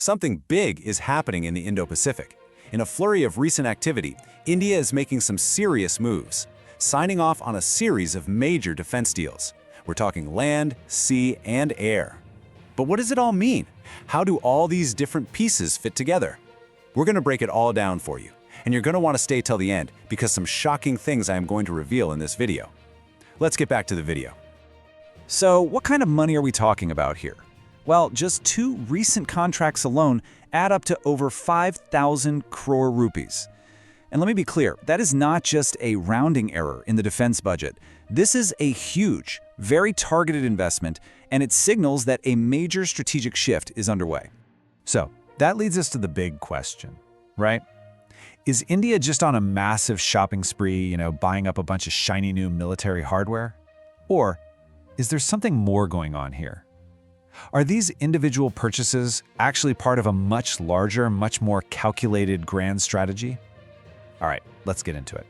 Something big is happening in the Indo-Pacific. In a flurry of recent activity, India is making some serious moves, signing off on a series of major defense deals. We're talking land, sea, and air. But what does it all mean? How do all these different pieces fit together? We're going to break it all down for you, and you're going to want to stay till the end because some shocking things I am going to reveal in this video. Let's get back to the video. So, what kind of money are we talking about here? Well, just 2 recent contracts alone add up to over 5,000 crore rupees. And let me be clear, that is not just a rounding error in the defense budget. This is a huge, very targeted investment, and it signals that a major strategic shift is underway. So, that leads us to the big question, right? Is India just on a massive shopping spree, buying up a bunch of shiny new military hardware? Or is there something more going on here? Are these individual purchases actually part of a much larger, much more calculated grand strategy? All right, let's get into it.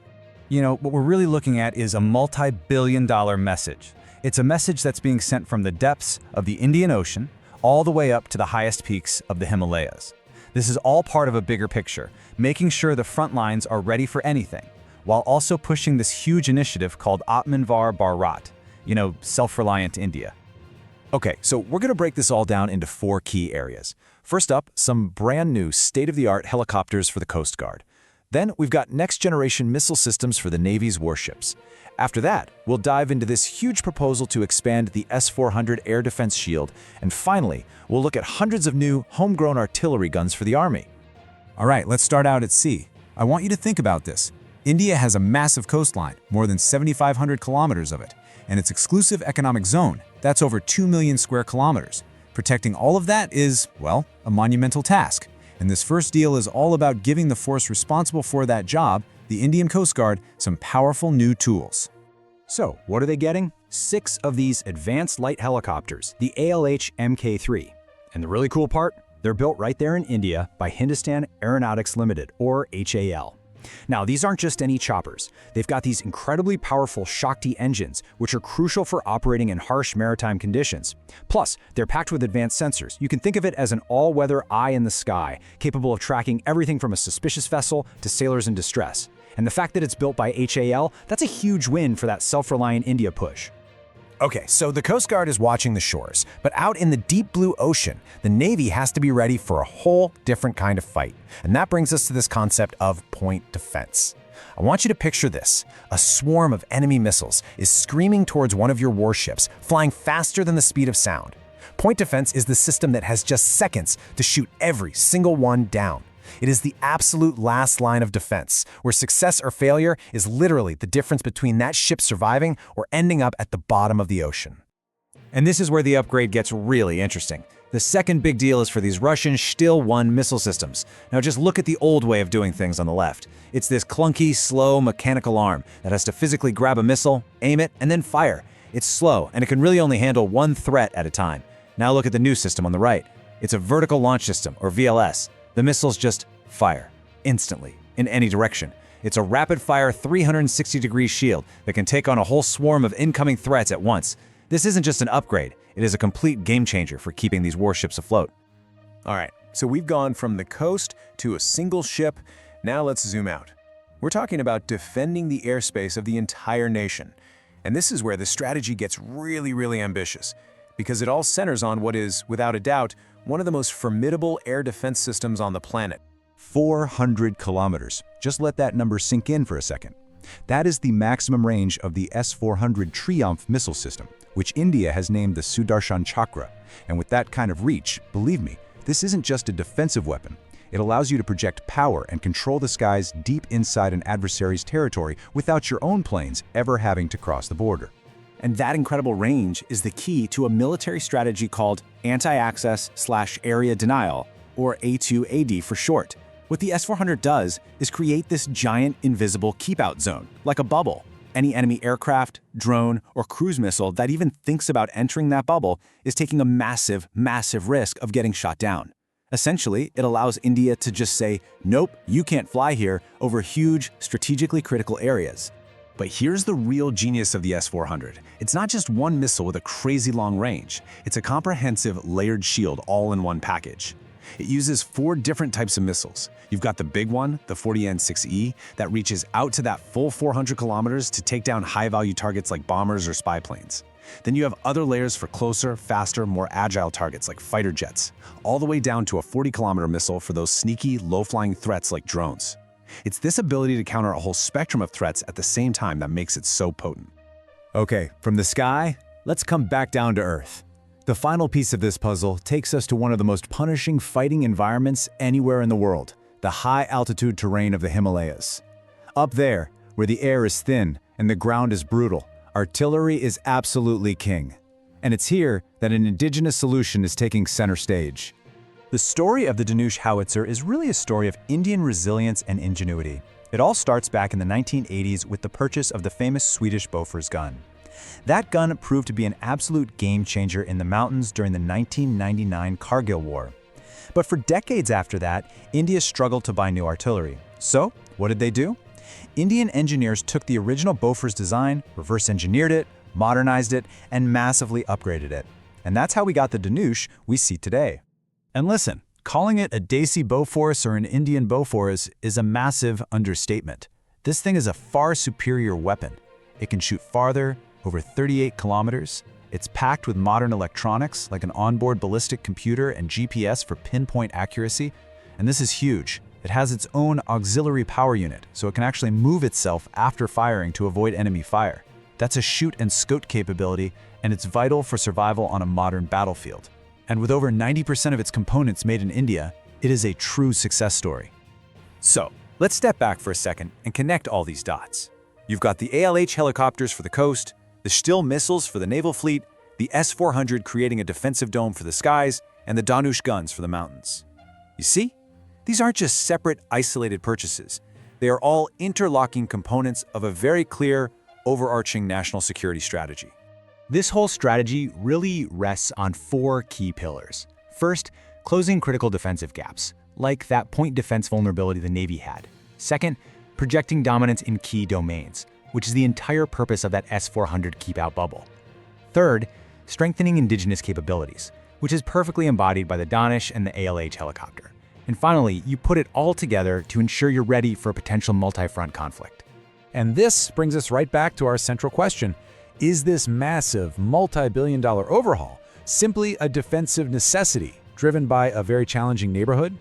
What we're really looking at is a multi-billion-dollar message. It's a message that's being sent from the depths of the Indian Ocean all the way up to the highest peaks of the Himalayas. This is all part of a bigger picture, making sure the front lines are ready for anything, while also pushing this huge initiative called Atmanirbhar Bharat, self-reliant India. Okay, so we're going to break this all down into 4 key areas. First up, some brand new state-of-the-art helicopters for the Coast Guard. Then we've got next-generation missile systems for the Navy's warships. After that, we'll dive into this huge proposal to expand the S-400 air defense shield. And finally, we'll look at hundreds of new, homegrown artillery guns for the Army. All right, let's start out at sea. I want you to think about this. India has a massive coastline, more than 7,500 kilometers of it, and its exclusive economic zone, that's over 2 million square kilometers. Protecting all of that is, well, a monumental task. And this first deal is all about giving the force responsible for that job, the Indian Coast Guard, some powerful new tools. So, what are they getting? 6 of these advanced light helicopters, the ALH Mk3. And the really cool part? They're built right there in India by Hindustan Aeronautics Limited, or HAL. Now, these aren't just any choppers. They've got these incredibly powerful Shakti engines, which are crucial for operating in harsh maritime conditions. Plus, they're packed with advanced sensors. You can think of it as an all-weather eye in the sky, capable of tracking everything from a suspicious vessel to sailors in distress. And the fact that it's built by HAL, that's a huge win for that self-reliant India push. Okay, so the Coast Guard is watching the shores, but out in the deep blue ocean, the Navy has to be ready for a whole different kind of fight. And that brings us to this concept of point defense. I want you to picture this. A swarm of enemy missiles is screaming towards one of your warships, flying faster than the speed of sound. Point defense is the system that has just seconds to shoot every single one down. It is the absolute last line of defense, where success or failure is literally the difference between that ship surviving or ending up at the bottom of the ocean. And this is where the upgrade gets really interesting. The second big deal is for these Russian Shtil-1 missile systems. Now just look at the old way of doing things on the left. It's this clunky, slow mechanical arm that has to physically grab a missile, aim it, and then fire. It's slow, and it can really only handle one threat at a time. Now look at the new system on the right. It's a vertical launch system, or VLS. The missiles just fire, instantly, in any direction. It's a rapid-fire 360-degree shield that can take on a whole swarm of incoming threats at once. This isn't just an upgrade, it is a complete game-changer for keeping these warships afloat. All right, so we've gone from the coast to a single ship. Now let's zoom out. We're talking about defending the airspace of the entire nation. And this is where the strategy gets really, really ambitious, because it all centers on what is, without a doubt, one of the most formidable air defense systems on the planet. 400 kilometers. Just let that number sink in for a second. That is the maximum range of the S-400 Triumph missile system, which India has named the Sudarshan Chakra. And with that kind of reach, believe me, this isn't just a defensive weapon. It allows you to project power and control the skies deep inside an adversary's territory without your own planes ever having to cross the border. And that incredible range is the key to a military strategy called anti-access/area denial, or A2AD for short. What the S-400 does is create this giant invisible keep-out zone, like a bubble. Any enemy aircraft, drone, or cruise missile that even thinks about entering that bubble is taking a massive, massive risk of getting shot down. Essentially, it allows India to just say, nope, you can't fly here, over huge, strategically critical areas. But here's the real genius of the S-400. It's not just one missile with a crazy long range. It's a comprehensive, layered shield all in one package. It uses 4 different types of missiles. You've got the big one, the 40N6E, that reaches out to that full 400 kilometers to take down high-value targets like bombers or spy planes. Then you have other layers for closer, faster, more agile targets like fighter jets, all the way down to a 40-kilometer missile for those sneaky, low-flying threats like drones. It's this ability to counter a whole spectrum of threats at the same time that makes it so potent. Okay, from the sky, let's come back down to Earth. The final piece of this puzzle takes us to one of the most punishing fighting environments anywhere in the world, the high-altitude terrain of the Himalayas. Up there, where the air is thin and the ground is brutal, artillery is absolutely king. And it's here that an indigenous solution is taking center stage. The story of the Dhanush howitzer is really a story of Indian resilience and ingenuity. It all starts back in the 1980s with the purchase of the famous Swedish Bofors gun. That gun proved to be an absolute game-changer in the mountains during the 1999 Kargil War. But for decades after that, India struggled to buy new artillery. So, what did they do? Indian engineers took the original Bofors design, reverse-engineered it, modernized it, and massively upgraded it. And that's how we got the Dhanush we see today. And listen, calling it a Desi Bofors or an Indian Bofors is a massive understatement. This thing is a far superior weapon. It can shoot farther, over 38 kilometers. It's packed with modern electronics like an onboard ballistic computer and GPS for pinpoint accuracy. And this is huge. It has its own auxiliary power unit, so it can actually move itself after firing to avoid enemy fire. That's a shoot and scout capability, and it's vital for survival on a modern battlefield. And with over 90% of its components made in India, it is a true success story. So, let's step back for a second and connect all these dots. You've got the ALH helicopters for the coast, the Still missiles for the naval fleet, the S-400 creating a defensive dome for the skies, and the Dhanush guns for the mountains. You see? These aren't just separate, isolated purchases. They are all interlocking components of a very clear, overarching national security strategy. This whole strategy really rests on 4 key pillars. First, closing critical defensive gaps, like that point defense vulnerability the Navy had. Second, projecting dominance in key domains, which is the entire purpose of that S-400 keep-out bubble. Third, strengthening indigenous capabilities, which is perfectly embodied by the Dhanush and the ALH helicopter. And finally, you put it all together to ensure you're ready for a potential multi-front conflict. And this brings us right back to our central question. Is this massive, multi-billion-dollar overhaul simply a defensive necessity driven by a very challenging neighborhood?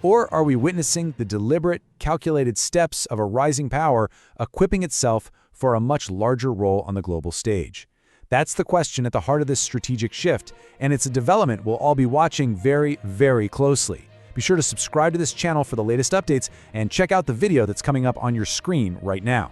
Or are we witnessing the deliberate, calculated steps of a rising power equipping itself for a much larger role on the global stage? That's the question at the heart of this strategic shift, and it's a development we'll all be watching very, very closely. Be sure to subscribe to this channel for the latest updates and check out the video that's coming up on your screen right now.